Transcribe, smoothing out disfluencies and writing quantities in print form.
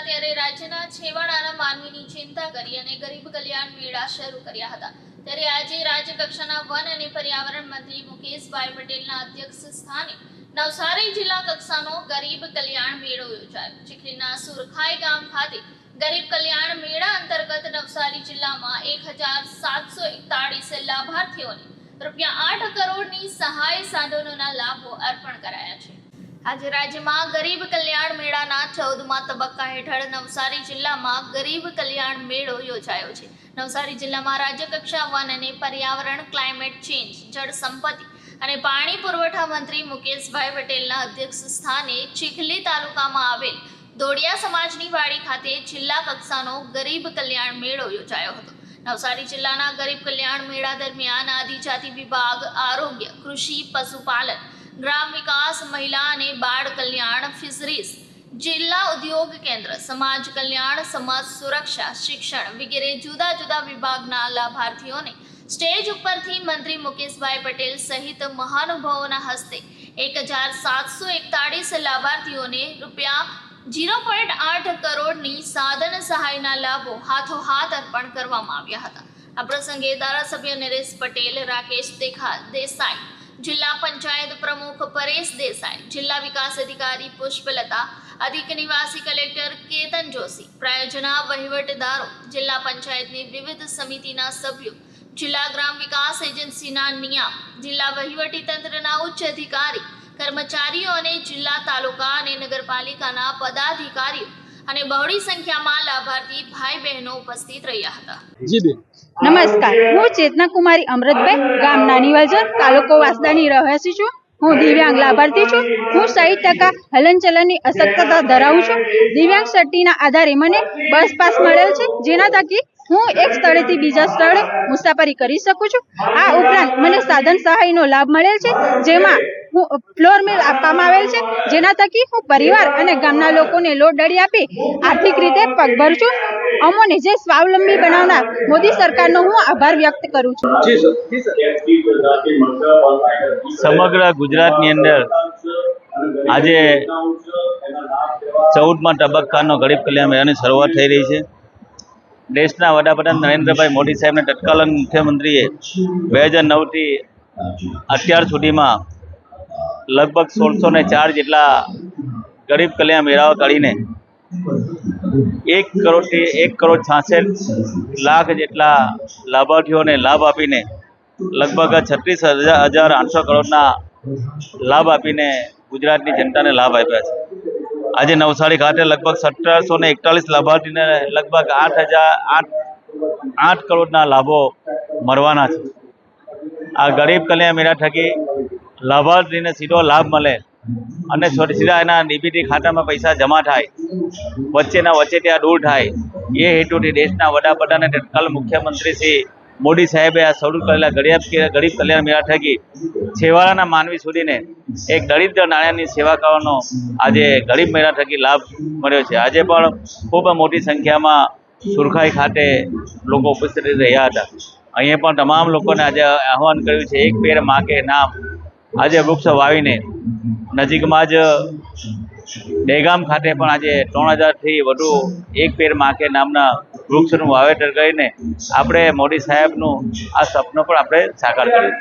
હતા ત્યારે રાજ્યના છેવાડાના માનવીની ચિંતા કરી અને ગરીબ કલ્યાણ મેળા શરૂ કર્યા હતા। ત્યારે આજે રાજ્ય કક્ષાના વન અને પર્યાવરણ મંત્રી મુકેશભાઈ પટેલના અધ્યક્ષ સ્થાને નવસારી જિલ્લા કક્ષાનો ગરીબ કલ્યાણ મેળો યોજાયો। ચીખલીના સુરખાઈ ગામ ખાતે ગરીબ કલ્યાણ મેળા અંતર્ગત નવસારી જિલ્લામાં 1741 લાભાર્થીઓને ₹8 કરોડની સહાય સાધનોના લાભો અર્પણ કરાયા છે। આજે રાજ્યમાં ગરીબ કલ્યાણ મેળાના 14મા તબક્કા હેઠળ નવસારી જિલ્લામાં ગરીબ કલ્યાણ મેળો યોજાયો છે। નવસારી જિલ્લામાં રાજ્ય કક્ષા વન અને પર્યાવરણ, ક્લાઇમેટ ચેન્જ, જળ સંપત્તિ અને પાણી પુરવઠા મંત્રી મુકેશભાઈ પટેલના અધ્યક્ષ સ્થાને ચીખલી તાલુકામાં આવેલ દોડિયા સમાજની વાડી ખાતે જિલ્લા કક્ષાનો ગરીબ કલ્યાણ મેળો યોજાયો હતો। નવસારી જિલ્લાના ગરીબ કલ્યાણ મેળા દરમિયાન આદિજાતિ વિભાગ, આરોગ્ય, કૃષિ, પશુપાલન, ગ્રામ વિકાસ, મહિલા અને બાળ કલ્યાણ, ફિશરીઝ, જિલ્લા ઉદ્યોગ કેન્દ્ર, સમાજ કલ્યાણ, સમાજ સુરક્ષા, શિક્ષણ વગેરે જુદા જુદા વિભાગના લાભાર્થીઓને સ્ટેજ ઉપરથી મંત્રી મુકેશભાઈ પટેલ સહિત મહાનુભાવોના હસ્તે 1741 લાભાર્થીઓને ₹0.8 કરોડની સાધન સહાયના લાભો હાથોહાથ અર્પણ કરવામાં આવ્યા હતા। આ પ્રસંગે ધારાસભ્ય નરેશ પટેલ, રાકેશ દેસાઈ, જિલ્લા પંચાયત પ્રમુખ પરેશ દેસાઈ, જિલ્લા વિકાસ અધિકારી પુષ્પલતા, અધિક નિવાસી કલેક્ટર કેતન જોશી, પ્રાયોજના વહીવટદારો, જિલ્લા પંચાયતની વિવિધ સમિતિના સભ્યો, જિલ્લા ગ્રામ વિકાસ એજન્સીના નિયામક, જિલ્લા વહીવટી તંત્રના ઉચ્ચ અધિકારી, કર્મચારીઓ અને જિલ્લા, તાલુકા અને નગરપાલિકાના પદાધિકારીઓ અને બહોળી સંખ્યામાં લાભાર્થી ભાઈ બહેનો ઉપસ્થિત રહ્યા હતા। નમસ્કાર, હું ચેતના કુમારી અમૃતભાઈ, ગામ નાની વાલજર, તાલુકો વાંસદાની રહેવાસી છું। હું દિવ્યાંગ લાભાર્થી છું। હું 60% હલનચલનની અશક્તતા ધરાવું છું। દિવ્યાંગ સર્ટિના આધારે મને બસ પાસ મળેલ છે, જેના થકી હું એક સ્થળેથી બીજા સ્થળે મુસાફરી કરી શકું છું। આ ઉપરાંત મને સાધન સહાયનો લાભ મળેલ છે, જેમાં ફ્લોર મિલ આપવામાં આવેલ છે, જેના થકી હું પરિવાર અને ગામના લોકોને લોટડળી આપી આર્થિક રીતે પગભર છું। અમોને જે સ્વાવલંબી બનાવનાર મોદી સરકારનો હું આભાર વ્યક્ત કરું છું। સમગ્ર ગુજરાતની અંદર આજે 14મા તબક્કાનો ગરીબ કલ્યાણ મેળાની શરૂઆત થઈ રહી છે। દેશના વડાપ્રધાન નરેન્દ્રભાઈ મોદી સાહેબના તત્કાલીન મુખ્યમંત્રીએ 2009થી અત્યાર સુધીમાં લગભગ 1604 જેટલા ગરીબ કલ્યાણ મેળાઓ કાઢીને 1,66,00,000 જેટલા લાભાર્થીઓને લાભ આપીને લગભગ 36,800 કરોડના લાભ આપીને ગુજરાતની જનતાને લાભ આપ્યા છે। આજે નવસારી ખાતે લગભગ 1741 લાભાર્થીને લગભગ 8 કરોડના લાભો મળવાના છે। આ ગરીબ કલ્યાણ મેળા થકી લાભાર્થીને સીધો લાભ મળે અને સીધા એના ડીબીટી ખાતામાં પૈસા જમા થાય, વચ્ચેના દૂર થાય, એ હેતુથી દેશના વડાપ્રધાન અને તત્કાલ મુખ્યમંત્રી શ્રી મોદી સાહેબે આ શરૂ કરેલા ગરીબ કલ્યાણ મેળા થકી છેવાડાના માનવી સુધીને એક દરિદ્ર નારાયણની સેવા કરવાનો આજે ગરીબ મેળા થકી લાભ મળ્યો છે। આજે પણ ખૂબ મોટી સંખ્યામાં સુરખાઈ ખાતે લોકો ઉપસ્થિત રહ્યા હતા। અહીંયા પણ તમામ લોકોને આજે આહવાન કર્યું છે, એક પેડ માં કે નામ, આજે વૃક્ષ વાવીને નજીકમાં જ દહેગામ ખાતે પણ આજે 3000થી વધુ એક પેડ માં કે નામના વૃક્ષનું વાવેતર કરીને આપણે મોદી સાહેબનું આ સપનું પણ આપણે સાકાર કર્યું।